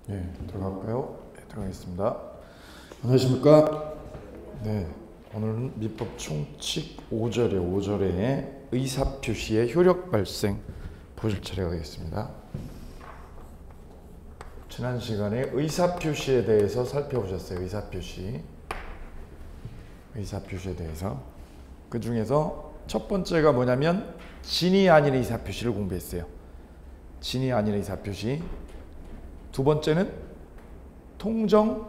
네, 들어갈까요? 네, 들어가겠습니다. 안녕하십니까? 네, 오늘은 민법 총칙 5절의 의사표시의 효력 발생 보실 차례가 되겠습니다. 지난 시간에 의사표시에 대해서 살펴보셨어요. 의사표시에 대해서. 그 중에서 첫 번째가 뭐냐면 진이 아닌 의사표시를 공부했어요. 진이 아닌 의사표시. 두 번째는 통정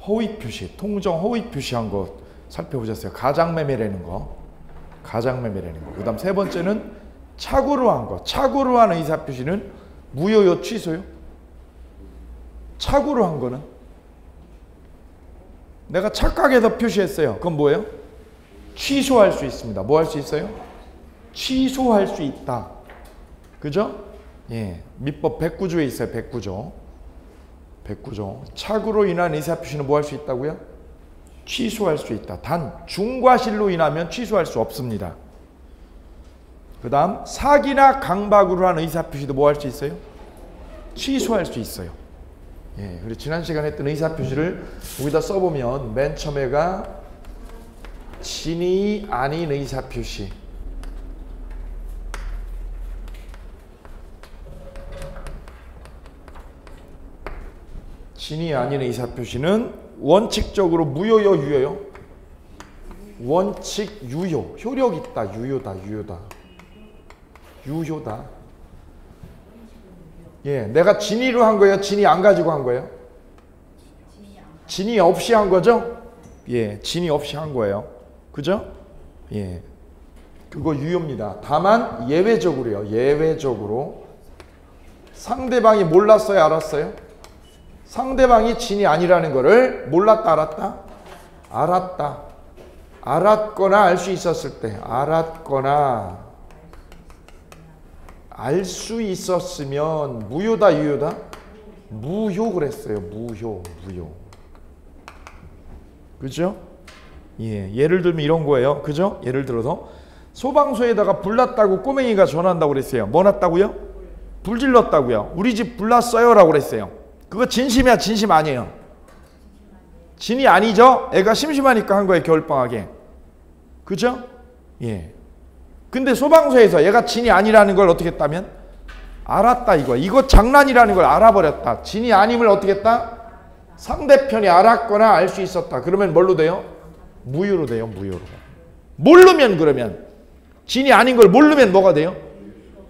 허위 표시, 통정 허위 표시한 거 살펴보셨어요. 가장매매라는 거. 그 다음 세 번째는 착오로 한 거. 착오로 한 의사표시는 무효요, 취소요? 착오로 한 거는 내가 착각해서 표시했어요. 그건 뭐예요? 취소할 수 있습니다. 뭐 할 수 있어요? 취소할 수 있다. 그죠? 예. 민법 109조에 있어요. 109조. 착오로 인한 의사표시는 뭐 할 수 있다고요? 취소할 수 있다. 단 중과실로 인하면 취소할 수 없습니다. 그 다음 사기나 강박으로 한 의사표시도 뭐 할 수 있어요? 취소할 수 있어요. 예, 그리고 지난 시간에 했던 의사표시를 여기다 써보면 맨 처음에가 진이 아닌 의사표시. 진이 아닌 의사표시는 원칙적으로 무효요, 유효요? 원칙 유효. 효력 있다, 유효다. 유효다. 예, 내가 진이로 한 거예요? 진이 안 가지고 한 거예요? 진이 없이 한 거죠? 예, 진이 없이 한 거예요. 그죠? 예. 그거 유효입니다. 다만 예외적으로요. 예외적으로 상대방이 몰랐어요, 알았어요? 상대방이 진이 아니라는 거를 몰랐다, 알았다? 알았다. 알았거나 알 수 있었을 때, 알았거나 알 수 있었으면 무효다, 유효다? 무효 그랬어요. 무효. 그죠? 예, 예를 들면 이런 거예요. 그죠? 예를 들어서 소방서에다가 불 났다고 꼬맹이가 전화한다고 그랬어요. 뭐 났다고요? 불 질렀다고요. 우리 집 불 났어요 라고 그랬어요. 그거 진심이야, 진심 아니에요? 진이 아니죠? 애가 심심하니까 한 거예요, 겨울방학에. 그죠? 예. 근데 소방서에서 얘가 진이 아니라는 걸 어떻게 했다면? 알았다, 이거. 이거 장난이라는 걸 알아버렸다. 진이 아님을 어떻게 했다? 상대편이 알았거나 알 수 있었다. 그러면 뭘로 돼요? 무효로 돼요, 무효로. 모르면 그러면. 진이 아닌 걸 모르면 뭐가 돼요?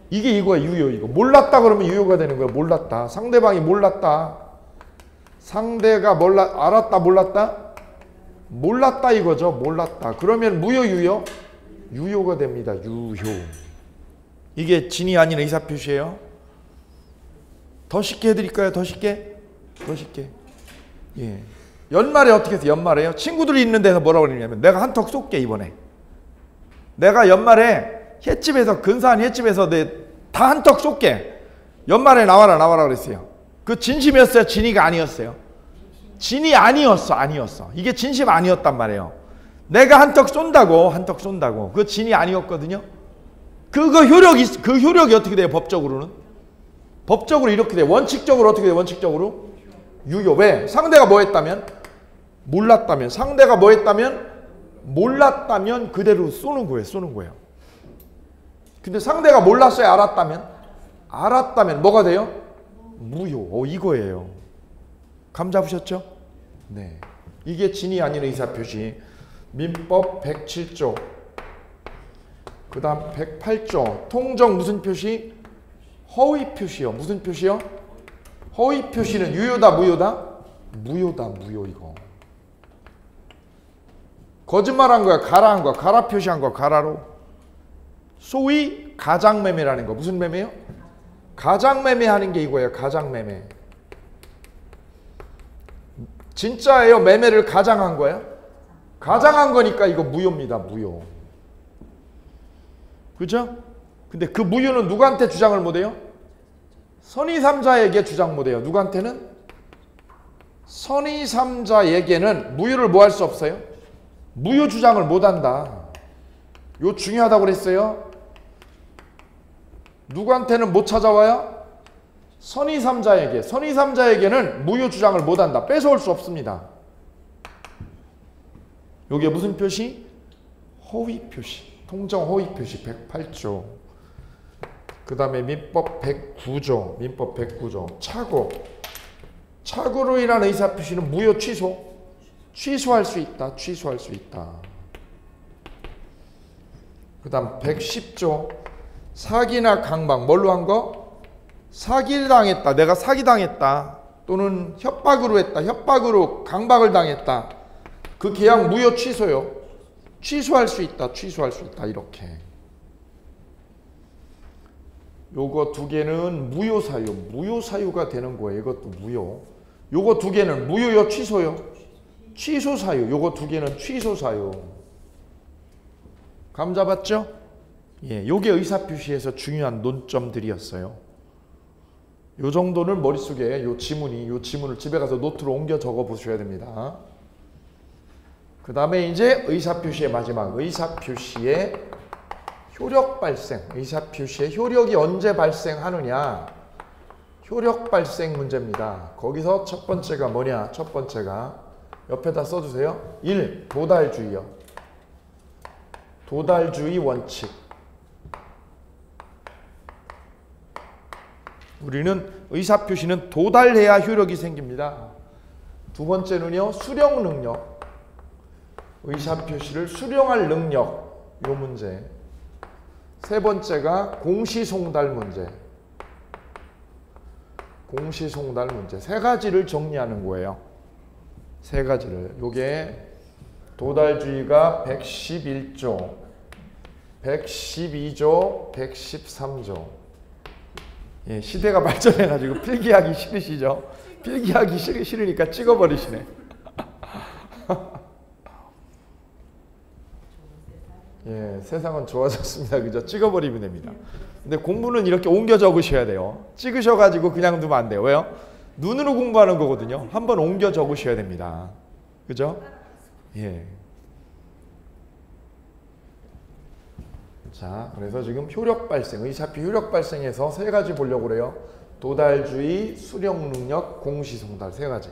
이게 이거야, 유효, 이거. 몰랐다 그러면 유효가 되는 거야, 몰랐다. 상대방이 몰랐다. 상대가 알았다, 몰랐다? 몰랐다 이거죠, 몰랐다. 그러면 무효, 유효? 유효가 됩니다, 유효. 이게 진이 아닌 의사표시예요. 더 쉽게 해드릴까요, 더 쉽게? 예. 연말에 어떻게 해서 연말에요? 친구들이 있는 데서 뭐라고 그러냐면 내가 한턱 쏠게 이번에. 내가 연말에 횟집에서 근사한 횟집에서 다 한턱 쏠게. 연말에 나와라 그랬어요. 그 진심이었어요? 진이가 아니었어요? 진이 아니었어. 이게 진심 아니었단 말이에요. 내가 한턱 쏜다고. 그 진이 아니었거든요. 그 효력이 어떻게 돼요? 법적으로는? 법적으로 이렇게 돼요. 원칙적으로 어떻게 돼요? 원칙적으로? 유효. 왜? 상대가 뭐 했다면? 몰랐다면. 상대가 뭐 했다면? 몰랐다면 그대로 쏘는 거예요. 근데 상대가 몰랐어요, 알았다면? 알았다면 뭐가 돼요? 무효. 이거예요. 감 잡으셨죠? 네. 이게 진이 아닌 의사표시. 민법 107조. 그 다음 108조. 통정 무슨 표시? 허위 표시요. 무슨 표시요? 허위 표시는 유효다, 무효다? 무효, 이거. 거짓말한 거야, 가라한 거야. 가라 표시한 거, 가라로. 소위 가장매매라는 거. 무슨 매매요? 가장매매 하는 게 이거예요. 가장매매. 진짜예요? 매매를 가장한 거야? 가장한 거니까 이거 무효입니다. 무효. 그죠? 근데 그 무효는 누구한테 주장을 못해요? 선의3자에게 주장 못해요. 누구한테는? 선의3자에게는 무효를 뭐 할 수 없어요? 무효 주장을 못한다. 요 중요하다고 그랬어요. 누구한테는 못 찾아와요? 선의3자에게는 무효 주장을 못한다. 뺏어올 수 없습니다. 여기에 무슨 표시? 허위 표시. 통정 허위 표시 108조. 그 다음에 민법 109조. 민법 109조. 착오로 인한 의사표시는 무효 취소. 취소할 수 있다. 취소할 수 있다. 그 다음 110조. 사기나 강박. 뭘로 한 거? 사기를 당했다. 내가 사기당했다. 또는 협박으로 했다. 협박으로 강박을 당했다. 그 계약 무효 취소요. 취소할 수 있다. 취소할 수 있다. 이렇게. 요거 두 개는 무효 사유. 무효 사유가 되는 거예요. 이것도 무효. 요거 두 개는 무효요. 취소요. 취소 사유. 요거 두 개는 취소 사유. 감 잡았죠? 예, 요게 의사표시에서 중요한 논점들이었어요. 요 정도는 머릿속에 요 지문을 집에 가서 노트로 옮겨 적어 보셔야 됩니다. 그 다음에 이제 의사표시의 마지막, 의사표시의 효력 발생. 의사표시의 효력이 언제 발생하느냐. 효력 발생 문제입니다. 거기서 첫 번째가 뭐냐. 첫 번째가 옆에다 써주세요. 1. 도달주의요. 도달주의 원칙. 우리는 의사표시는 도달해야 효력이 생깁니다. 두 번째는요. 수령 능력. 의사표시를 수령할 능력. 요 문제. 세 번째가 공시송달 문제. 공시송달 문제. 세 가지를 정리하는 거예요. 세 가지를. 요게 도달주의가 111조, 112조, 113조. 예, 시대가 발전해가지고 필기하기 싫으시죠? 필기하기 싫으니까 찍어버리시네. 예, 세상은 좋아졌습니다. 그죠? 찍어버리면 됩니다. 근데 공부는 이렇게 옮겨 적으셔야 돼요. 찍으셔가지고 그냥 두면 안 돼요. 왜요? 눈으로 공부하는 거거든요. 한번 옮겨 적으셔야 됩니다. 그죠? 예. 자, 그래서 지금 효력 발생, 의사표 효력 발생에서 세 가지 보려고 그래요. 도달주의, 수령 능력, 공시송달 세 가지.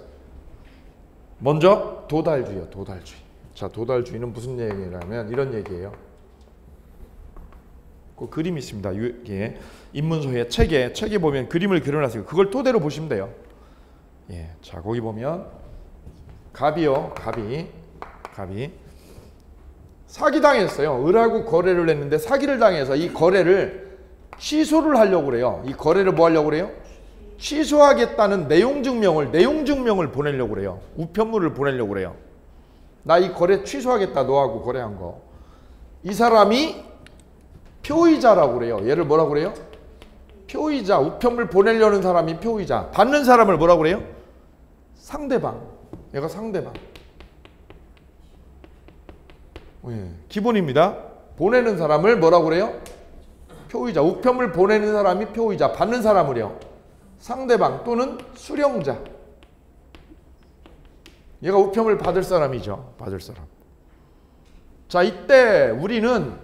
먼저 도달주의요. 도달주의. 자, 도달주의는 무슨 얘기냐면 이런 얘기예요. 그 그림이 있습니다. 이게 인문서의 책에 보면 그림을 그려놨어요. 그걸 토대로 보시면 돼요. 예, 자, 거기 보면 갑이요. 갑이 사기당했어요. 을하고 거래를 했는데 사기를 당해서 이 거래를 취소를 하려고 그래요. 이 거래를 뭐 하려고 그래요? 취소하겠다는 내용증명을 보내려고 그래요. 우편물을 보내려고 그래요. 나 이 거래 취소하겠다. 너하고 거래한 거. 이 사람이 표의자라고 그래요. 얘를 뭐라고 그래요? 표의자. 우편물 보내려는 사람이 표의자. 받는 사람을 뭐라고 그래요? 상대방. 얘가 상대방. 예, 기본입니다. 보내는 사람을 뭐라고 그래요? 표의자. 우편물 보내는 사람이 표의자. 받는 사람을요? 상대방 또는 수령자. 얘가 우편물 받을 사람이죠. 받을 사람. 자, 이때 우리는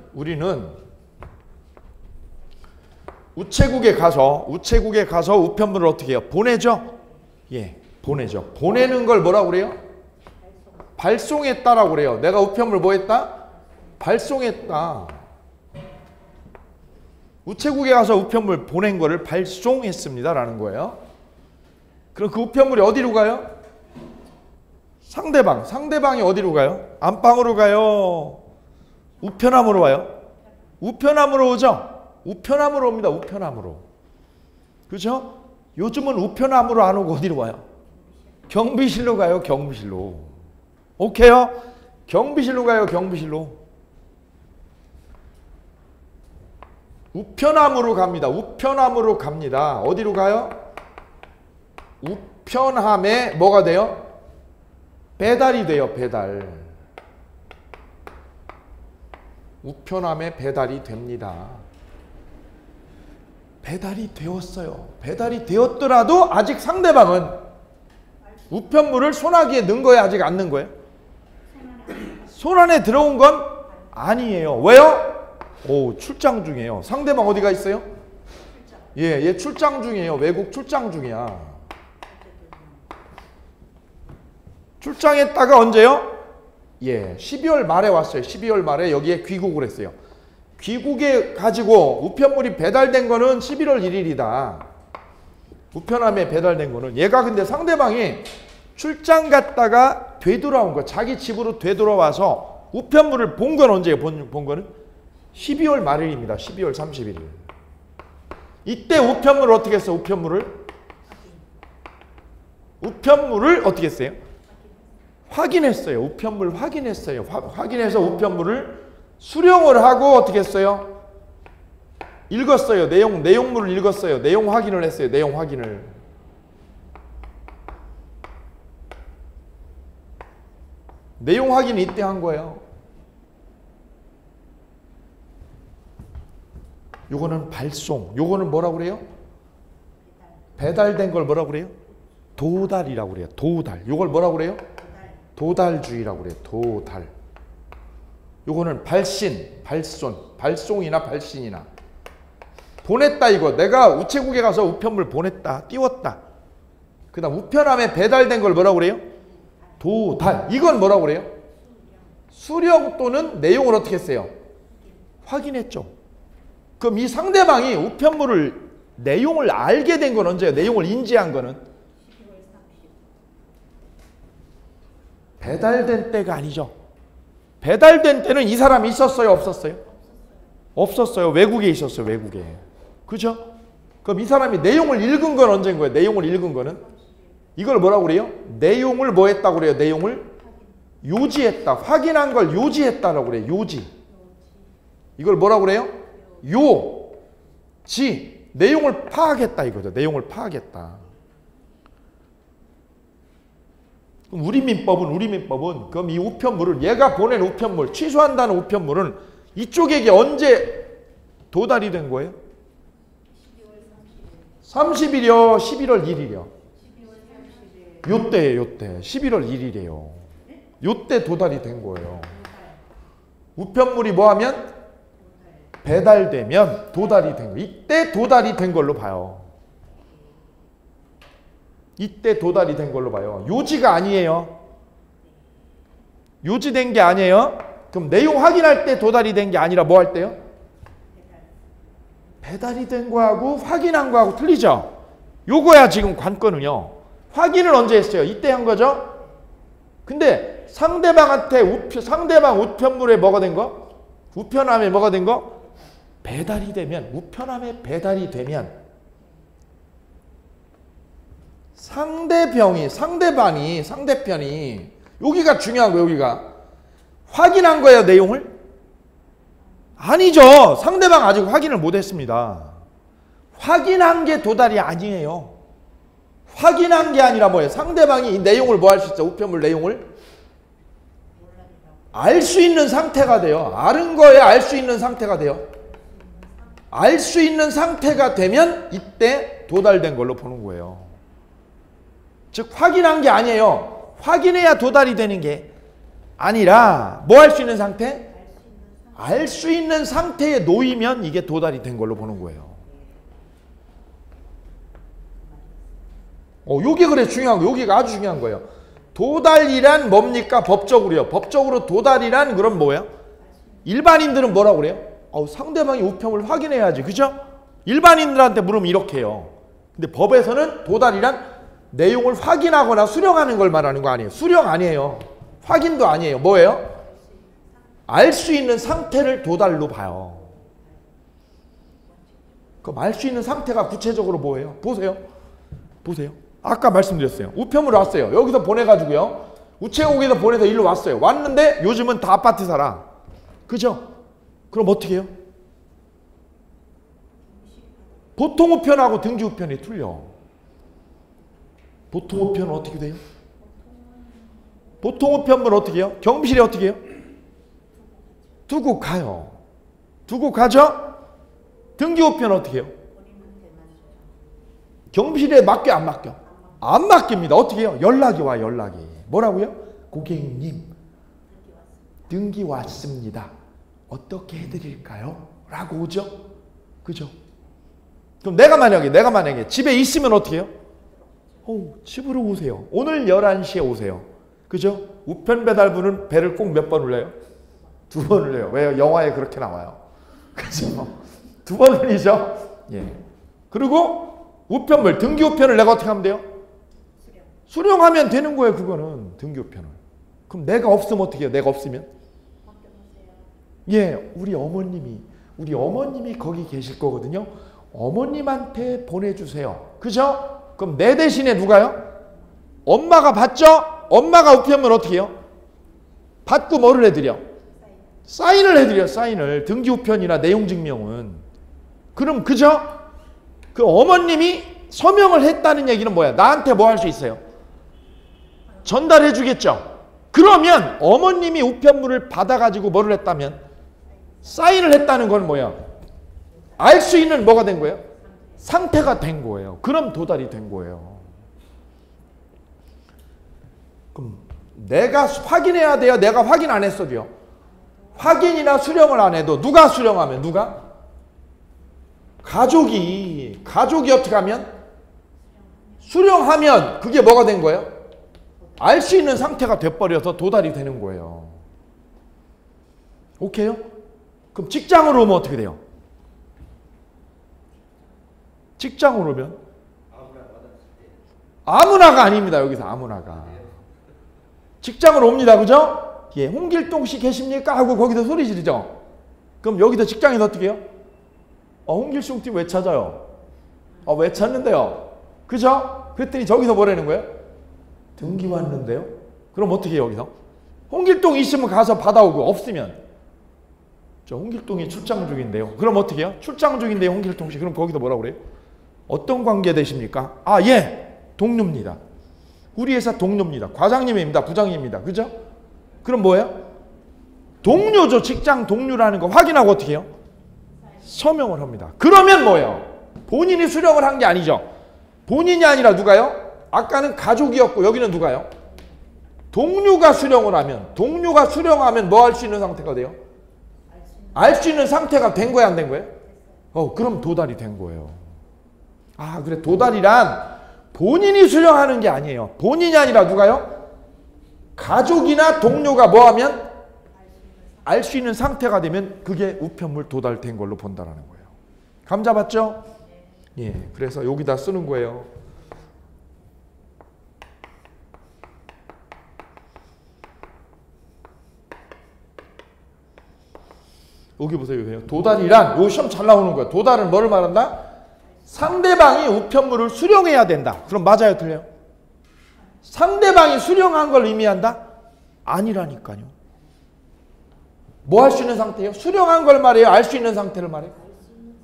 우체국에 가서 우편물을 어떻게 해요? 보내죠? 예, 보내죠. 보내는 걸 뭐라고 그래요? 발송했다라고 그래요. 내가 우편물 뭐 했다? 발송했다. 우체국에 가서 우편물 보낸 거를 발송했습니다라는 거예요. 그럼 그 우편물이 어디로 가요? 상대방이 어디로 가요? 안방으로 가요? 우편함으로 와요? 우편함으로 오죠? 우편함으로 옵니다. 우편함으로. 그죠? 요즘은 우편함으로 안 오고 어디로 와요? 경비실로 가요. 경비실로. 오케이요? 경비실로 가요. 경비실로. 우편함으로 갑니다. 우편함으로 갑니다. 어디로 가요? 우편함에 뭐가 돼요? 배달이 돼요. 배달. 우편함에 배달이 됩니다. 배달이 되었어요. 배달이 되었더라도 아직 상대방은 우편물을 손아귀에 넣은 거예요? 아직 안 넣은 거예요? 손 안에 들어온 건 아니에요. 왜요? 오, 출장 중이에요. 상대방 어디가 있어요? 예, 얘 출장 중이에요. 외국 출장 중이야. 출장했다가 언제요? 예, 12월 말에 왔어요. 12월 말에 여기에 귀국을 했어요. 귀국에 가지고 우편물이 배달된 거는 11월 1일이다. 우편함에 배달된 거는. 얘가 근데 상대방이 출장 갔다가 되돌아온 거, 자기 집으로 되돌아와서 우편물을 본 건 언제예요? 본 거는 12월 말일입니다. 12월 31일. 이때 우편물을 어떻게 했어요? 우편물을 어떻게 했어요? 확인했어요. 우편물 확인했어요. 확인해서 우편물을 수령을 하고 어떻게 했어요? 읽었어요. 내용물을 읽었어요. 내용 확인을 했어요. 내용 확인을. 내용 확인 이때 한 거예요. 요거는 발송. 요거는 뭐라고 그래요? 배달된 걸 뭐라고 그래요? 도달이라고 그래요. 도달. 요걸 뭐라고 그래요? 도달주의라고 그래요. 도달. 요거는 발신, 발손, 발송이나 발신이나. 보냈다 이거. 내가 우체국에 가서 우편물 보냈다. 띄웠다. 그 다음 우편함에 배달된 걸 뭐라고 그래요? 도달. 이건 뭐라고 그래요? 수령 또는 내용을 어떻게 했어요? 확인했죠. 그럼 이 상대방이 우편물을 내용을 알게 된 건 언제예요? 내용을 인지한 거는? 배달된 때가 아니죠. 배달된 때는 이 사람이 있었어요? 없었어요? 없었어요. 외국에 있었어요. 외국에. 그죠? 그럼 이 사람이 내용을 읽은 건 언제인 거예요? 내용을 읽은 거는? 이걸 뭐라고 그래요? 내용을 뭐 했다고 그래요? 내용을 요지했다. 확인한 걸 요지했다라고 그래요. 요지. 이걸 뭐라고 그래요? 요지. 내용을 파악했다 이거죠. 내용을 파악했다. 그럼 우리 민법은 그럼 이 우편물을 얘가 보낸 우편물, 취소한다는 우편물은 이쪽에게 언제 도달이 된 거예요? 30일이요? 11월 1일이요? 요때예요. 요때. 11월 1일이에요. 요때 도달이 된 거예요. 우편물이 뭐하면? 배달되면 도달이 된 거예요. 이때 도달이 된 걸로 봐요. 이때 도달이 된 걸로 봐요. 요지가 아니에요. 요지된 게 아니에요. 그럼 내용 확인할 때 도달이 된 게 아니라 뭐 할 때요? 배달이 된 거하고 확인한 거하고 틀리죠? 요거야 지금 관건은요. 확인을 언제 했어요? 이때 한 거죠? 근데 상대방한테 상대방 우편물에 뭐가 된 거? 우편함에 뭐가 된 거? 배달이 되면, 우편함에 배달이 되면 상대편이 여기가 중요한 거예요. 여기가 확인한 거예요. 내용을? 아니죠. 상대방 아직 확인을 못했습니다. 확인한 게 도달이 아니에요. 확인한 게 아니라 뭐예요? 상대방이 이 내용을 뭐 할 수 있어? 우편물 내용을 알 수 있는 상태가 돼요. 아는 거에 알 수 있는 상태가 돼요. 알 수 있는 상태가 되면 이때 도달된 걸로 보는 거예요. 즉 확인한 게 아니에요. 확인해야 도달이 되는 게 아니라 뭐 할 수 있는 상태? 알 수 있는 상태에 놓이면 이게 도달이 된 걸로 보는 거예요. 요게 그래 중요한 거. 여기가 아주 중요한 거예요. 도달이란 뭡니까? 법적으로요. 법적으로 도달이란 그럼 뭐예요? 일반인들은 뭐라고 그래요? 상대방이 우편을 확인해야지. 그죠? 일반인들한테 물으면 이렇게 해요. 근데 법에서는 도달이란 내용을 확인하거나 수령하는 걸 말하는 거 아니에요. 수령 아니에요. 확인도 아니에요. 뭐예요? 알 수 있는 상태를 도달로 봐요. 그럼 알 수 있는 상태가 구체적으로 뭐예요? 보세요. 아까 말씀드렸어요. 우편물 왔어요. 여기서 보내가지고요. 우체국에서 보내서 일로 왔어요. 왔는데 요즘은 다 아파트 살아. 그죠? 그럼 어떻게 해요? 보통 우편하고 등기 우편이 틀려. 보통 우편은 어떻게 돼요? 보통 우편물은 어떻게 해요? 경비실에 어떻게 해요? 두고 가요. 두고 가죠? 등기 우편은 어떻게 해요? 경비실에 맡겨 안 맡겨? 안 맡깁니다. 어떻게 해요? 연락이 와. 연락이. 뭐라고요? 고객님 등기 왔습니다. 어떻게 해드릴까요? 라고 오죠. 그죠? 그럼 내가 만약에 집에 있으면 어떻게 해요? 집으로 오세요. 오늘 11시에 오세요. 그죠? 우편 배달부는 배를 꼭 몇 번 울려요? 2번 울려요. 왜요? 영화에 그렇게 나와요. 그죠? 2번 울리죠? 예. 그리고 우편물, 등기우편을 내가 어떻게 하면 돼요? 수령하면 되는 거예요, 그거는. 등기우편을. 그럼 내가 없으면 어떻게 해요? 내가 없으면? 예, 우리 어머님이 거기 계실 거거든요. 어머님한테 보내주세요. 그죠? 그럼 내 대신에 누가요? 엄마가 받죠? 엄마가 우편물 어떻게 해요? 받고 뭐를 해드려? 사인을 해드려, 사인을. 등기우편이나 내용증명은. 그럼 그죠? 그 어머님이 서명을 했다는 얘기는 뭐야? 나한테 뭐 할 수 있어요? 전달해 주겠죠? 그러면 어머님이 우편물을 받아가지고 뭐를 했다면? 사인을 했다는 건 뭐야? 알 수 있는 뭐가 된 거예요? 상태가 된 거예요. 그럼 도달이 된 거예요. 그럼 내가 확인해야 돼요? 내가 확인 안 했어도요? 확인이나 수령을 안 해도 누가 수령하면? 누가? 가족이 어떻게 하면? 수령하면 그게 뭐가 된 거예요? 알 수 있는 상태가 돼버려서 도달이 되는 거예요. 오케이요? 그럼 직장으로 오면 어떻게 돼요? 직장으로 오면? 아무나가 아닙니다. 여기서 아무나가. 직장으로 옵니다. 그죠? 예, 홍길동 씨 계십니까? 하고 거기서 소리 지르죠? 그럼 여기서 직장에서 어떻게 해요? 홍길동 씨 왜 찾아요? 왜 찾는데요? 그죠? 그랬더니 저기서 뭐라는 거예요? 등기 왔는데요? 그럼 어떻게 해요, 여기서? 홍길동 있으면 가서 받아오고, 없으면 저 홍길동이 출장 중인데요. 그럼 어떻게 해요? 출장 중인데요, 홍길동 씨. 그럼 거기서 뭐라고 그래요? 어떤 관계 되십니까? 예, 동료입니다. 우리 회사 동료입니다. 과장님입니다. 부장님입니다. 그죠? 그럼 뭐예요? 동료죠. 직장 동료라는 거 확인하고 어떻게 해요? 서명을 합니다. 그러면 뭐예요? 본인이 수령을 한 게 아니죠. 본인이 아니라 누가요? 아까는 가족이었고 여기는 누가요? 동료가 수령을 하면, 동료가 수령하면 뭐 할 수 있는 상태가 돼요? 알 수 있는 상태가 된 거야, 안 된 거예요? 그럼 도달이 된 거예요. 그래, 도달이란 본인이 수령하는 게 아니에요. 본인이 아니라 누가요? 가족이나 동료가 뭐 하면? 알 수 있는 상태가 되면 그게 우편물 도달된 걸로 본다라는 거예요. 감 잡았죠? 예, 그래서 여기다 쓰는 거예요. 여기 보세요. 도달이란, 요 시험 잘 나오는 거예요. 도달은 뭐를 말한다? 상대방이 우편물을 수령해야 된다. 그럼 맞아요, 틀려요? 상대방이 수령한 걸 의미한다? 아니라니까요. 뭐 할 수 있는 상태예요? 수령한 걸 말해요? 알 수 있는 상태를 말해요?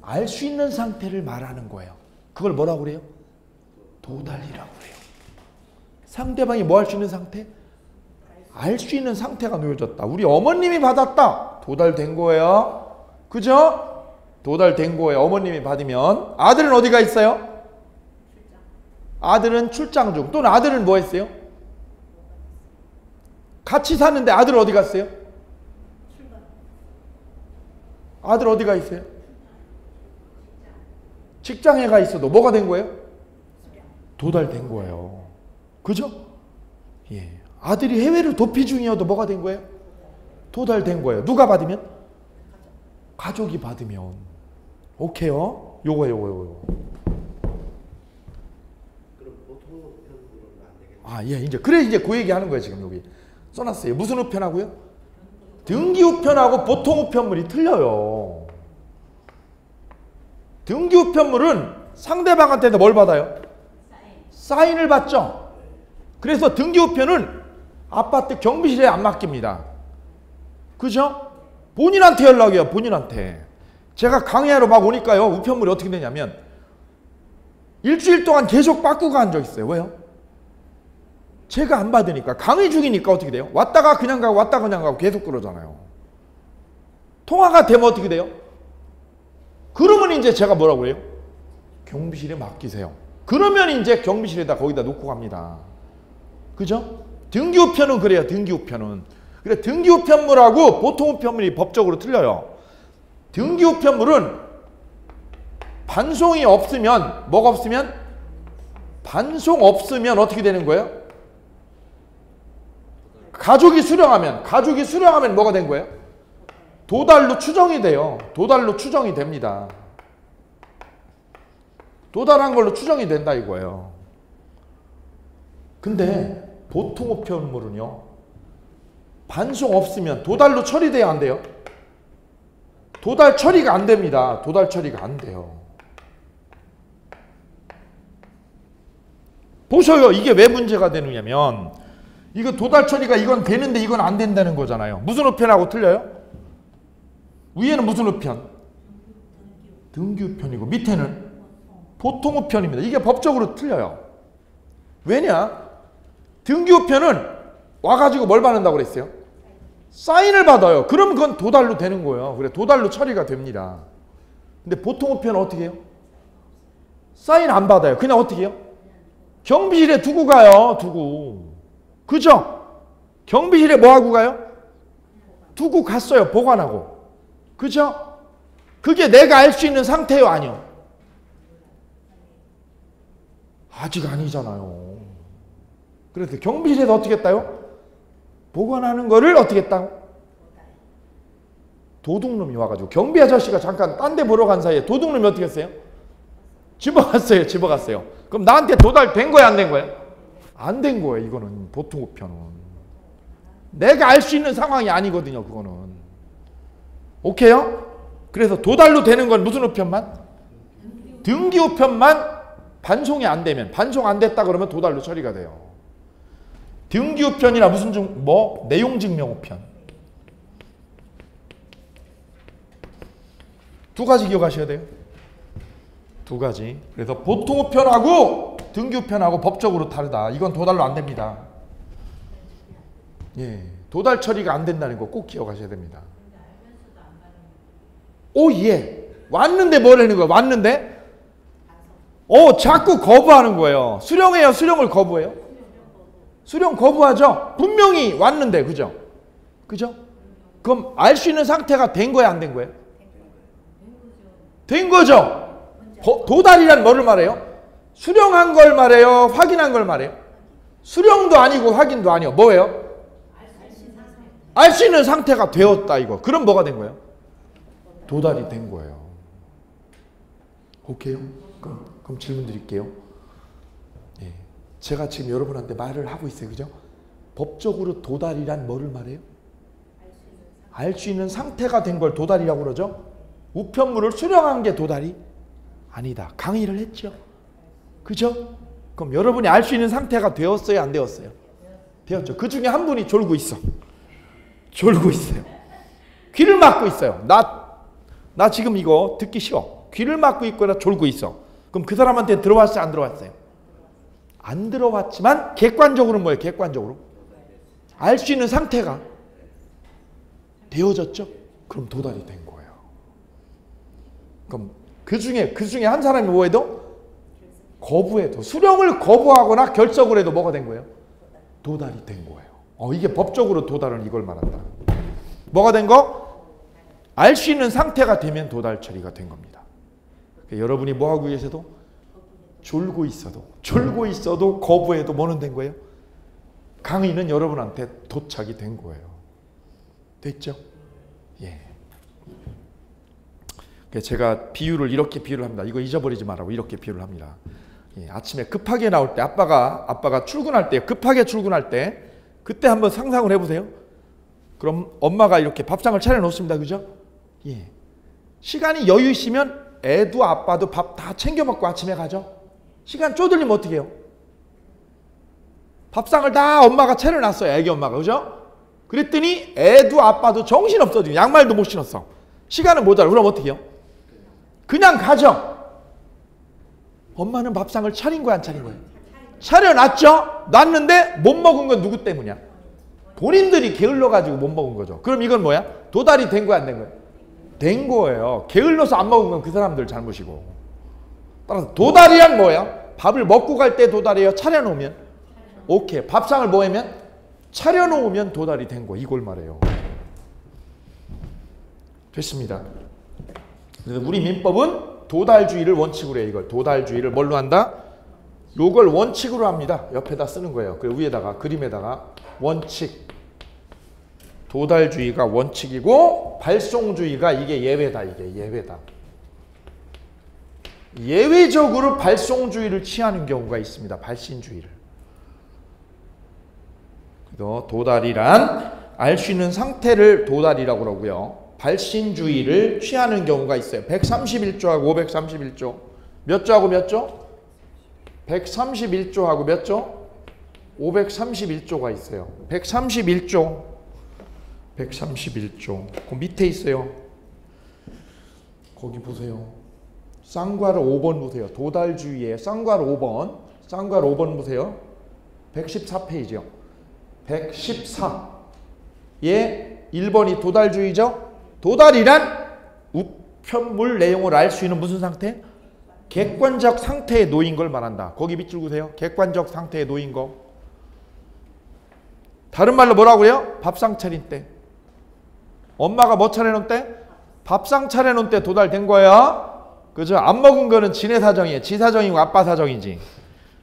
알 수 있는 상태를 말하는 거예요. 그걸 뭐라고 그래요? 도달이라고 그래요. 상대방이 뭐 할 수 있는 상태? 알 수 있는 상태가 놓여졌다. 우리 어머님이 받았다. 도달된 거예요. 그죠? 도달된 거예요. 어머님이 받으면. 아들은 어디가 있어요? 아들은 출장 중. 또는 아들은 뭐 했어요? 같이 사는데 아들 어디 갔어요? 아들 어디가 있어요? 직장에 가 있어도 뭐가 된 거예요? 도달된 거예요. 그죠? 예. 아들이 해외를 도피 중이어도 뭐가 된 거예요? 도달된 거예요. 누가 받으면? 가족이 받으면. 오케이요? 요거. 그럼 보통 우편물은 안 되겠네. 예, 이제 그래 이제 그 얘기 하는 거예요. 지금 여기 써놨어요. 무슨 우편하고요? 등기 우편하고 보통 우편물이 틀려요. 등기 우편물은 상대방한테서 뭘 받아요? 사인을 받죠. 그래서 등기 우편은 아파트 경비실에 안 맡깁니다. 그죠? 본인한테 연락해요. 본인한테. 제가 강의하러 막 오니까요. 우편물이 어떻게 되냐면 일주일 동안 계속 바꾸고 앉아 있어요. 왜요? 제가 안 받으니까. 강의 중이니까 어떻게 돼요? 왔다가 그냥 가고 왔다가 그냥 가고 계속 그러잖아요. 통화가 되면 어떻게 돼요? 그러면 이제 제가 뭐라고 해요? 경비실에 맡기세요. 그러면 이제 경비실에다 거기다 놓고 갑니다. 그죠? 등기우편은 그래요. 등기우편은. 그래, 등기우편물하고 보통우편물이 법적으로 틀려요. 등기우편물은 반송이 없으면 뭐가 없으면? 반송 없으면 어떻게 되는 거예요? 가족이 수령하면 뭐가 된 거예요? 도달로 추정이 돼요. 도달로 추정이 됩니다. 도달한 걸로 추정이 된다 이거예요. 근데 보통 우편물은요, 반송 없으면 도달로 처리돼야 안 돼요? 도달 처리가 안 됩니다. 도달 처리가 안 돼요. 보셔요. 이게 왜 문제가 되느냐면, 이거 도달 처리가 이건 되는데 이건 안 된다는 거잖아요. 무슨 우편하고 틀려요? 위에는 무슨 우편? 등기 우편이고 밑에는 보통 우편입니다. 이게 법적으로 틀려요. 왜냐? 등기 우편은 와가지고 뭘 받는다고 그랬어요? 사인을 받아요. 그럼 그건 도달로 되는 거예요. 그래, 도달로 처리가 됩니다. 근데 보통 우편은 어떻게 해요? 사인 안 받아요. 그냥 어떻게 해요? 경비실에 두고 가요. 두고. 그죠? 경비실에 뭐 하고 가요? 두고 갔어요. 보관하고. 그죠? 그게 내가 알 수 있는 상태요? 아니요? 아직 아니잖아요. 그래서 경비실에서 어떻게 했다요? 보관하는 거를 어떻게 했다고? 도둑놈이 와가지고, 경비 아저씨가 잠깐 딴 데 보러 간 사이에 도둑놈이 어떻게 했어요? 집어갔어요. 그럼 나한테 도달된 거야, 안 된 거야? 안 된 거예요. 이거는 보통 우편은. 내가 알 수 있는 상황이 아니거든요. 그거는. 오케이요? 그래서 도달로 되는 건 무슨 우편만? 등기 우편만 반송이 안 되면, 반송 안 됐다 그러면 도달로 처리가 돼요. 등기 우편이나 무슨 내용 증명 우편. 두 가지 기억하셔야 돼요. 두 가지. 그래서 보통 우편하고 등기 우편하고 법적으로 다르다. 이건 도달로 안 됩니다. 예, 도달 처리가 안 된다는 거 꼭 기억하셔야 됩니다. 오, 예. 왔는데 뭐라는 거야? 왔는데 자꾸 거부하는 거예요. 수령해요? 수령을 거부해요? 수령 거부하죠? 분명히 왔는데, 그죠? 그죠? 그럼 알 수 있는 상태가 된 거야, 안 된 거예요? 된 거죠? 도달이란 뭐를 말해요? 수령한 걸 말해요? 확인한 걸 말해요? 수령도 아니고 확인도 아니요. 뭐예요? 알 수 있는 상태가 되었다, 이거. 그럼 뭐가 된 거예요? 도달이 된 거예요. 오케이요? 그럼 질문 드릴게요. 예. 제가 지금 여러분한테 말을 하고 있어요. 그죠? 법적으로 도달이란 뭐를 말해요? 알 수 있는 상태가 된 걸 도달이라고 그러죠? 우편물을 수령한 게 도달이 아니다. 강의를 했죠. 그죠? 그럼 여러분이 알 수 있는 상태가 되었어요? 안 되었어요? 되었죠. 그 중에 한 분이 졸고 있어. 졸고 있어요. 귀를 막고 있어요. 나 지금 이거 듣기 싫어. 귀를 막고 있거나 졸고 있어. 그럼 그 사람한테 들어왔어요? 안 들어왔어요? 안 들어왔지만 객관적으로는 뭐예요? 객관적으로 알 수 있는 상태가 되어졌죠? 그럼 도달이 된 거예요. 그럼 그 중에 한 사람이 뭐 해도? 거부해도, 수령을 거부하거나 결석을 해도 뭐가 된 거예요? 도달이 된 거예요. 이게 법적으로 도달은 이걸 말한다. 뭐가 된 거? 알 수 있는 상태가 되면 도달 처리가 된 겁니다. 그러니까 여러분이 뭐 하고 계셔도, 졸고 있어도 거부해도 뭐는 된 거예요? 강의는 여러분한테 도착이 된 거예요. 됐죠? 예. 제가 이렇게 비유를 합니다. 이거 잊어버리지 말라고 이렇게 비유를 합니다. 예, 아침에 급하게 나올 때, 아빠가 출근할 때, 급하게 출근할 때, 그때 한번 상상을 해보세요. 그럼 엄마가 이렇게 밥상을 차려놓습니다. 그죠? 예. 시간이 여유 있으면 애도 아빠도 밥 다 챙겨 먹고 아침에 가죠. 시간 쪼들리면 어떻게 해요? 밥상을 다 엄마가 차려놨어요. 애기 엄마가. 그죠? 그랬더니 애도 아빠도 정신없어. 지금 양말도 못 신었어. 시간은 모자라. 그럼 어떻게 해요? 그냥 가죠. 엄마는 밥상을 차린 거야, 안 차린 거야? 차려놨죠? 놨는데 못 먹은 건 누구 때문이야? 본인들이 게을러가지고 못 먹은 거죠. 그럼 이건 뭐야? 도달이 된 거야, 안 된 거야? 된 거예요. 게을러서 안 먹은 건 그 사람들 잘못이고. 따라서 도달이란 뭐예요? 밥을 먹고 갈 때 도달이에요? 차려놓으면? 오케이. 밥상을 뭐 하면? 차려놓으면 도달이 된 거. 이걸 말해요. 됐습니다. 그래서 우리 민법은 도달주의를 원칙으로 해. 이걸 도달주의를 뭘로 한다? 요걸 원칙으로 합니다. 옆에다 쓰는 거예요. 그 위에다가 그림에다가 원칙. 도달주의가 원칙이고 발송주의가 이게 예외다. 이게 예외다. 예외적으로 발송주의를 취하는 경우가 있습니다. 발신주의를. 그래서 도달이란 알 수 있는 상태를 도달이라고 그러고요. 발신주의를 취하는 경우가 있어요. 131조하고 531조. 몇 조하고 몇 조? 131조하고 몇 조? 531조가 있어요. 131조. 131조. 그 밑에 있어요. 거기 보세요. 쌍괄호 5번 보세요. 도달주의의 쌍괄호 5번. 쌍괄호 5번 보세요. 114페이지요. 114의 1번이 도달주의죠. 도달이란 우편물 내용을 알 수 있는 무슨 상태? 객관적 상태에 놓인 걸 말한다. 거기 밑줄 그으세요. 객관적 상태에 놓인 거. 다른 말로 뭐라고요? 밥상 차린 때. 엄마가 뭐 차려놓은 때? 밥상 차려놓은 때 도달된 거야. 그죠? 안 먹은 거는 지네 사정이에요. 지 사정이고 아빠 사정이지.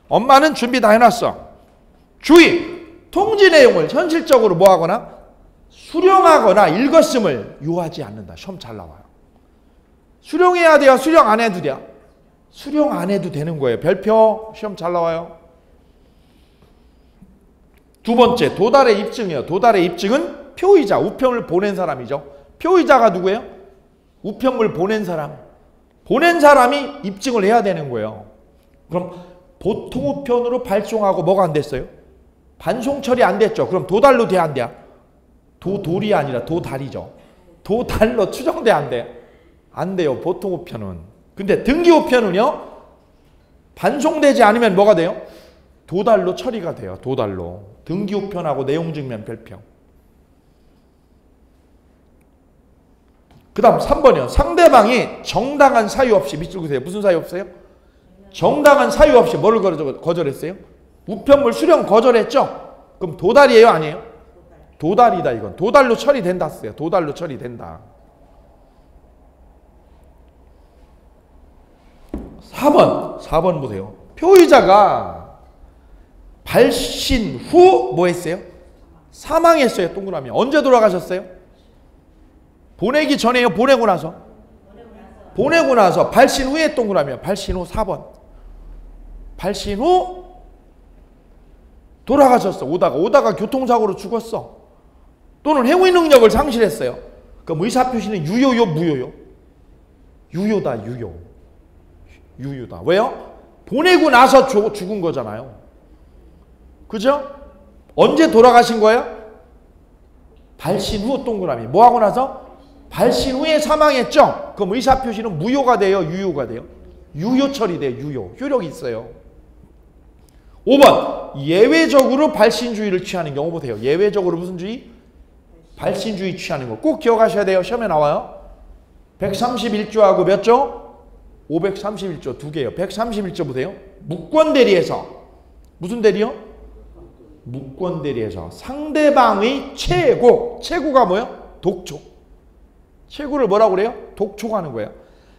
엄마는 준비 다 해놨어. 주의! 통지 내용을 현실적으로 뭐 하거나 수령하거나 읽었음을 요하지 않는다. 시험 잘 나와요. 수령해야 돼요? 수령 안 해도 돼요? 수령 안 해도 되는 거예요. 별표 시험 잘 나와요. 두 번째 도달의 입증이에요. 도달의 입증은 표의자, 우편을 보낸 사람이죠. 표의자가 누구예요? 우편물 보낸 사람. 보낸 사람이 입증을 해야 되는 거예요. 그럼 보통 우편으로 발송하고 뭐가 안 됐어요? 반송 처리 안 됐죠. 그럼 도달로 돼 안 돼? 도돌이 아니라 도달이죠. 도달로 추정돼 안 돼? 안 돼요. 보통 우편은. 근데 등기 우편은요. 반송되지 않으면 뭐가 돼요? 도달로 처리가 돼요. 도달로. 등기 우편하고 내용 증명 별표. 그 다음 3번이요. 상대방이 정당한 사유 없이 밑줄 그으세요. 무슨 사유 없어요? 정당한 사유 없이 뭐를 거절했어요? 우편물 수령 거절했죠? 그럼 도달이에요? 아니에요? 도달이다 이건. 도달로 처리된다 써요. 도달로 처리된다. 4번 보세요. 표의자가 발신 후 뭐 했어요? 사망했어요. 동그라미. 언제 돌아가셨어요? 보내기 전에요? 보내고 나서? 보내고 나서. 발신 후에 동그라미요. 발신 후 4번. 발신 후 돌아가셨어. 오다가 교통사고로 죽었어. 또는 행위 능력을 상실했어요. 그럼 의사표시는 유효요? 무효요? 유효다. 유효. 유효다. 왜요? 보내고 나서 죽은 거잖아요. 그죠? 언제 돌아가신 거예요? 발신 후 동그라미. 뭐 하고 나서? 발신 후에 사망했죠? 그럼 의사표시는 무효가 돼요? 유효가 돼요? 유효 처리돼요. 유효. 효력이 있어요. 5번. 예외적으로 발신주의를 취하는 경우 보세요. 예외적으로 무슨 주의? 발신주의 취하는 거. 꼭 기억하셔야 돼요. 시험에 나와요. 131조하고 몇 조? 531조 두 개요. 131조 보세요. 무권대리에서. 무슨 대리요? 무권대리에서 상대방의 최고. 최고가 뭐예요? 독촉. 최고를 뭐라고 그래요? 독촉하는 거예요.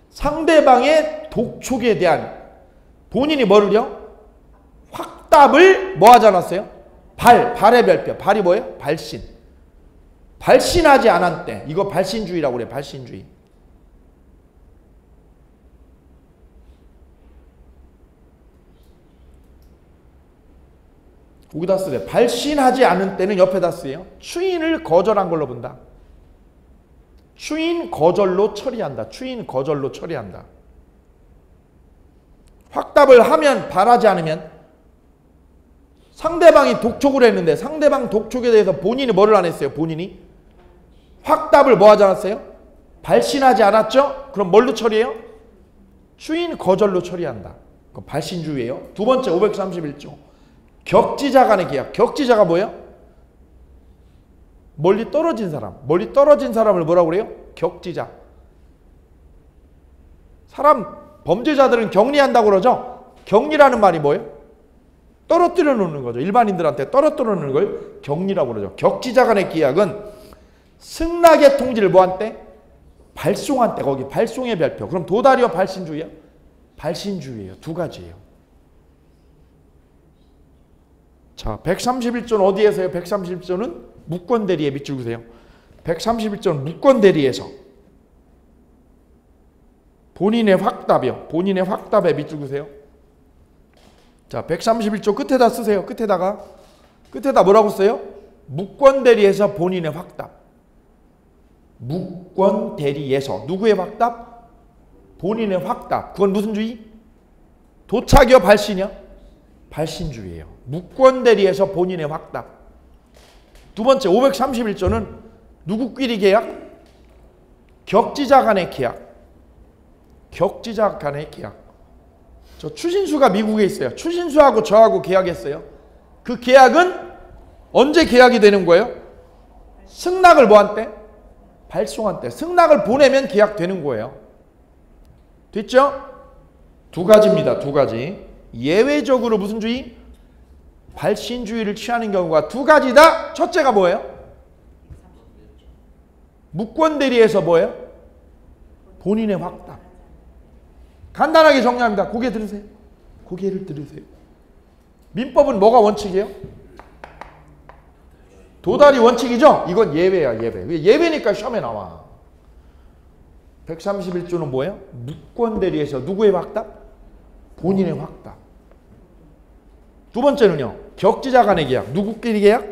상대방의 독촉에 대한 본인이 뭐를요? 확답을 뭐 하지 않았어요? 발의 별표. 발이 뭐예요? 발신. 발신하지 않은 때. 이거 발신주의라고 그래요. 발신주의. 여기다 쓰세요. 발신하지 않은 때는 옆에다 쓰세요. 추인을 거절한 걸로 본다. 추인 거절로 처리한다. 추인 거절로 처리한다. 확답을 하면 바라지 않으면 상대방이 독촉을 했는데 상대방 독촉에 대해서 본인이 뭐를 안 했어요? 본인이 확답을 뭐 하지 않았어요? 발신하지 않았죠? 그럼 뭘로 처리해요? 추인 거절로 처리한다. 그럼 발신주의예요. 두 번째 531조. 격지자 간의 계약. 격지자가 뭐예요? 멀리 떨어진 사람. 멀리 떨어진 사람을 뭐라고 그래요? 격지자. 사람 범죄자들은 격리한다고 그러죠? 격리라는 말이 뭐예요? 떨어뜨려 놓는 거죠. 일반인들한테 떨어뜨려 놓는 걸 격리라고 그러죠. 격지자 간의 계약은 승낙의 통지를 뭐한 때? 발송한 때 거기 발송의 별표. 그럼 도달이요 발신주의요? 발신주의예요. 두 가지예요. 자, 131조는 어디에서요? 131조는 무권대리에 밑줄 그으세요. 131조는 무권대리에서 본인의 확답이요. 본인의 확답에 밑줄 그으세요. 자, 131조 끝에다 쓰세요. 끝에다 뭐라고 써요? 무권대리에서 본인의 확답. 무권대리에서 누구의 확답? 본인의 확답. 그건 무슨 주의? 도착이요 발신이요? 발신주의예요. 무권대리에서 본인의 확답. 두 번째 531조는 누구끼리 계약? 격지자 간의 계약. 격지자 간의 계약. 저 추신수가 미국에 있어요. 추신수하고 저하고 계약했어요. 그 계약은 언제 계약이 되는 거예요? 승낙을 뭐한 때? 발송한 때. 승낙을 보내면 계약되는 거예요. 됐죠? 두 가지입니다. 두 가지. 예외적으로 무슨 주의? 발신주의를 취하는 경우가 두 가지다. 첫째가 뭐예요? 무권대리에서 뭐예요? 본인의 확답. 간단하게 정리합니다. 고개 들으세요. 고개를 들으세요. 민법은 뭐가 원칙이에요? 도달이 원칙이죠? 이건 예외야, 예외. 예외니까 시험에 나와. 131조는 뭐예요? 무권대리에서 누구의 확답? 본인의 확답. 두 번째는요. 격지자 간의 계약. 누구끼리 계약?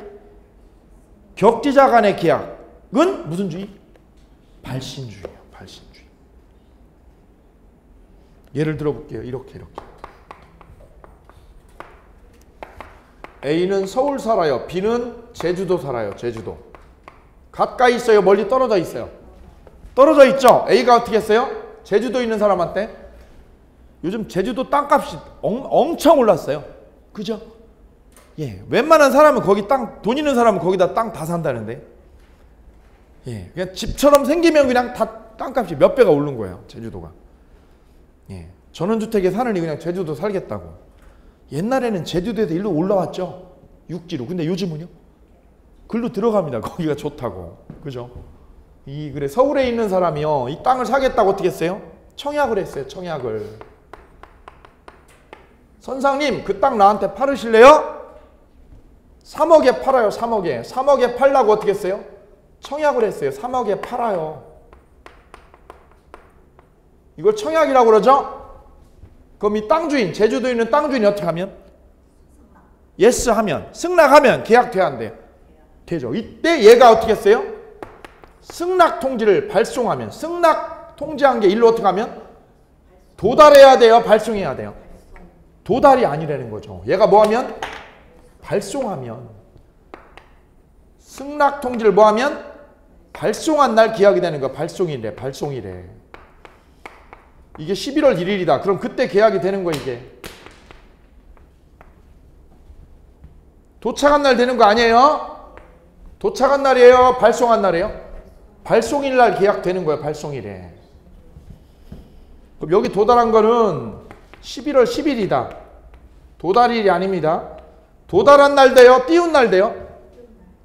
격지자 간의 계약은 무슨 주의? 발신주의예요. 발신주의. 예를 들어볼게요. 이렇게. A는 서울 살아요. B는 제주도 살아요. 제주도. 가까이 있어요. 멀리 떨어져 있어요. 떨어져 있죠. A가 어떻게 했어요? 제주도에 있는 사람한테 요즘 제주도 땅값이 엄청 올랐어요. 그죠? 예, 웬만한 사람은 거기 돈 있는 사람은 거기다 땅 다 산다는데. 예, 그냥 집처럼 생기면 그냥 다 땅값이 몇 배가 오른 거예요. 제주도가. 예, 전원주택에 사느니 그냥 제주도 살겠다고. 옛날에는 제주도에서 일로 올라왔죠. 육지로. 근데 요즘은요? 글로 들어갑니다. 거기가 좋다고. 그죠? 그래 서울에 있는 사람이요. 이 땅을 사겠다고 어떻게 했어요? 청약을 했어요. 청약을. 선상님 그 땅 나한테 팔으실래요? 3억에 팔아요. 3억에. 3억에 팔라고 어떻게 했어요? 청약을 했어요. 3억에 팔아요. 이걸 청약이라고 그러죠? 그럼 이 땅 주인, 제주도에 있는 땅 주인이 어떻게 하면? 예스 하면, 승낙하면 계약돼야 안 돼요? 되죠. 이때 얘가 어떻게 했어요? 승낙 통지를 발송하면, 승낙 통지한 게 일로 어떻게 하면? 도달해야 돼요? 발송해야 돼요? 도달이 아니라는 거죠. 얘가 뭐 하면? 발송하면. 승낙 통지를 뭐 하면? 발송한 날 계약이 되는 거야. 발송이래. 발송이래. 이게 11월 1일이다. 그럼 그때 계약이 되는 거 이게. 도착한 날 되는 거 아니에요? 도착한 날이에요? 발송한 날이에요? 발송일 날 계약되는 거예요. 발송일에. 그럼 여기 도달한 거는 11월 10일이다. 도달일이 아닙니다. 도달한 날 돼요? 띄운 날 돼요?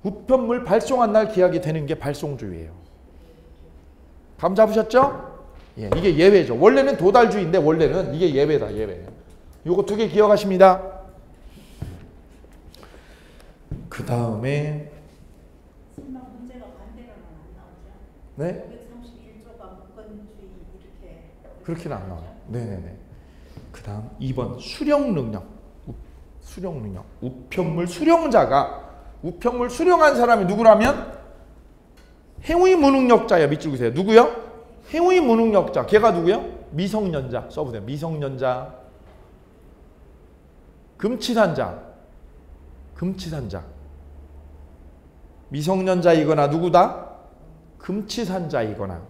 우편물 발송한 날 계약이 되는 게 발송주의예요. 감 잡으셨죠? 예, 이게 예외죠. 원래는 도달주의인데 원래는 이게 예외다. 예외. 요거 두 개 기억하십니다. 그 다음에 문제가 반대로는 안 나오죠? 네? 531조가 무권주의 이렇게 그렇게는 안 나와요. 네네네. 그 다음 2번 수령능력. 수령능력. 우편물 수령자가 우편물 수령한 사람이 누구라면? 행위 무능력자예요. 밑줄 그으세요. 누구요? 행위 무능력자. 걔가 누구요? 미성년자. 써보세요. 미성년자. 금치산자. 금치산자. 미성년자이거나 누구다? 금치산자이거나.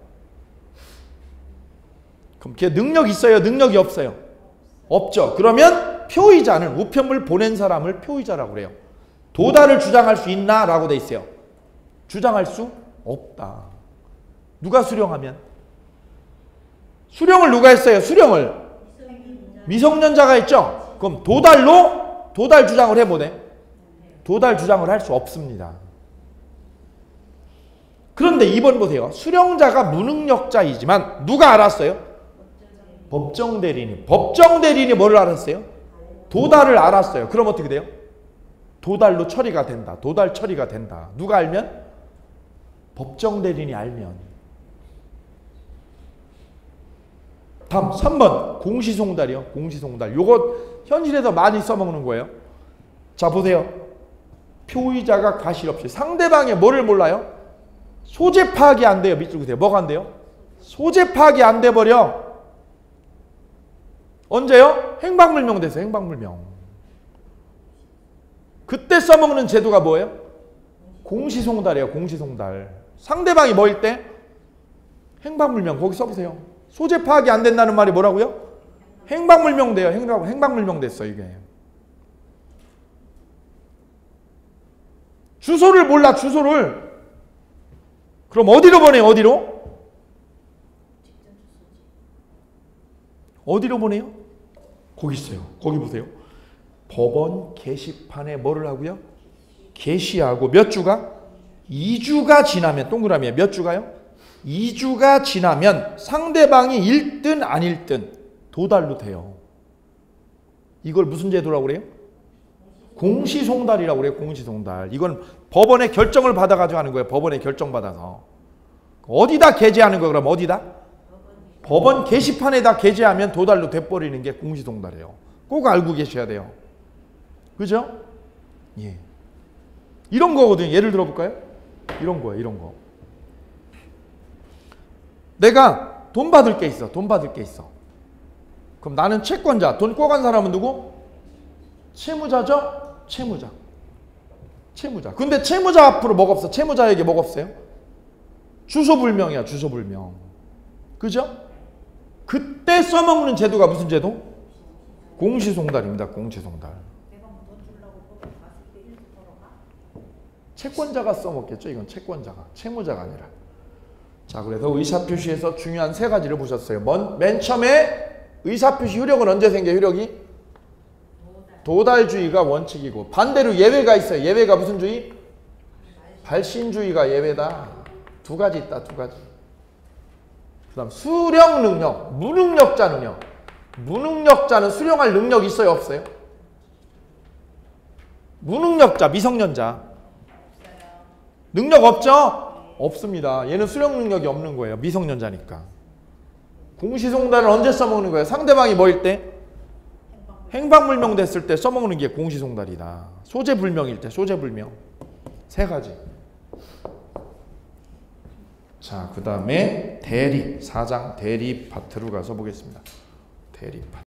그럼 걔 능력 있어요? 능력이 없어요? 없죠. 그러면 표의자는 우편물 보낸 사람을 표의자라고 그래요. 도달을 주장할 수 있나? 라고 돼 있어요. 주장할 수 없다. 누가 수령하면? 수령을 누가 했어요? 수령을 미성년자가 했죠? 그럼 도달로 도달 주장을 해보네. 도달 주장을 할 수 없습니다. 그런데 2번 보세요. 수령자가 무능력자이지만 누가 알았어요? 법정 대리인이. 법정 대리인이 뭐를 알았어요? 도달을 알았어요. 그럼 어떻게 돼요? 도달로 처리가 된다. 도달 처리가 된다. 누가 알면? 법정 대리인이 알면. 다음 3번 공시송달이요. 공시송달. 요거 현실에서 많이 써먹는 거예요. 자 보세요. 표의자가 과실 없이 상대방의 뭐를 몰라요? 소재 파악이 안 돼요. 밑줄 그세요. 뭐가 안 돼요? 소재 파악이 안 돼버려. 언제요? 행방불명 됐어요. 행방불명. 그때 써먹는 제도가 뭐예요? 공시송달이에요. 공시송달. 상대방이 뭐일 때? 행방불명. 거기 써보세요. 소재 파악이 안 된다는 말이 뭐라고요? 행방불명 돼요. 행방불명 됐어 이게. 주소를 몰라. 주소를. 그럼 어디로 보내요? 어디로? 어디로 보내요? 거기 있어요. 거기 보세요. 법원 게시판에 뭐를 하고요? 게시하고 몇 주가? 2주가 지나면 동그라미에 몇 주가요? 2주가 지나면 상대방이 읽든 안 읽든 도달로 돼요. 이걸 무슨 제도라고 그래요? 공시송달이라고 그래요. 공시송달. 이건 법원의 결정을 받아가지고 하는 거예요. 법원의 결정 받아서. 어디다 게재하는 거예요? 그럼 어디다? 법원 게시판에다 게재하면 도달로 돼버리는 게 공시송달이에요. 꼭 알고 계셔야 돼요. 그죠? 예. 이런 거거든요. 예를 들어 볼까요? 이런 거예요. 이런 거. 내가 돈 받을 게 있어. 돈 받을 게 있어. 그럼 나는 채권자. 돈 꿔간 사람은 누구? 채무자죠? 채무자. 채무자. 근데 채무자 앞으로 뭐가 없어? 채무자에게 뭐가 없어요? 주소불명이야. 주소불명. 그죠? 그때 써먹는 제도가 무슨 제도? 공시송달입니다. 공시송달. 채권자가 써먹겠죠. 이건 채권자가. 채무자가 아니라. 자, 그래서 의사표시에서 중요한 3가지를 보셨어요. 맨 처음에 의사표시 효력은 언제 생겨요? 효력이? 도달주의가 원칙이고 반대로 예외가 있어요. 예외가 무슨 주의? 발신주의가 예외다. 2가지 있다. 2가지. 그 다음 수령 능력, 무능력자 능력. 무능력자는 수령할 능력이 있어요? 없어요? 무능력자, 미성년자. 능력 없죠? 없습니다. 얘는 수령 능력이 없는 거예요. 미성년자니까. 공시송달을 언제 써먹는 거예요? 상대방이 뭐일 때? 행방불명 됐을 때 써먹는 게 공시송달이다. 소재불명일 때 소재불명. 3가지. 자, 그 다음에 대리. 4장 대리 파트로 가서 보겠습니다. 대리 파트.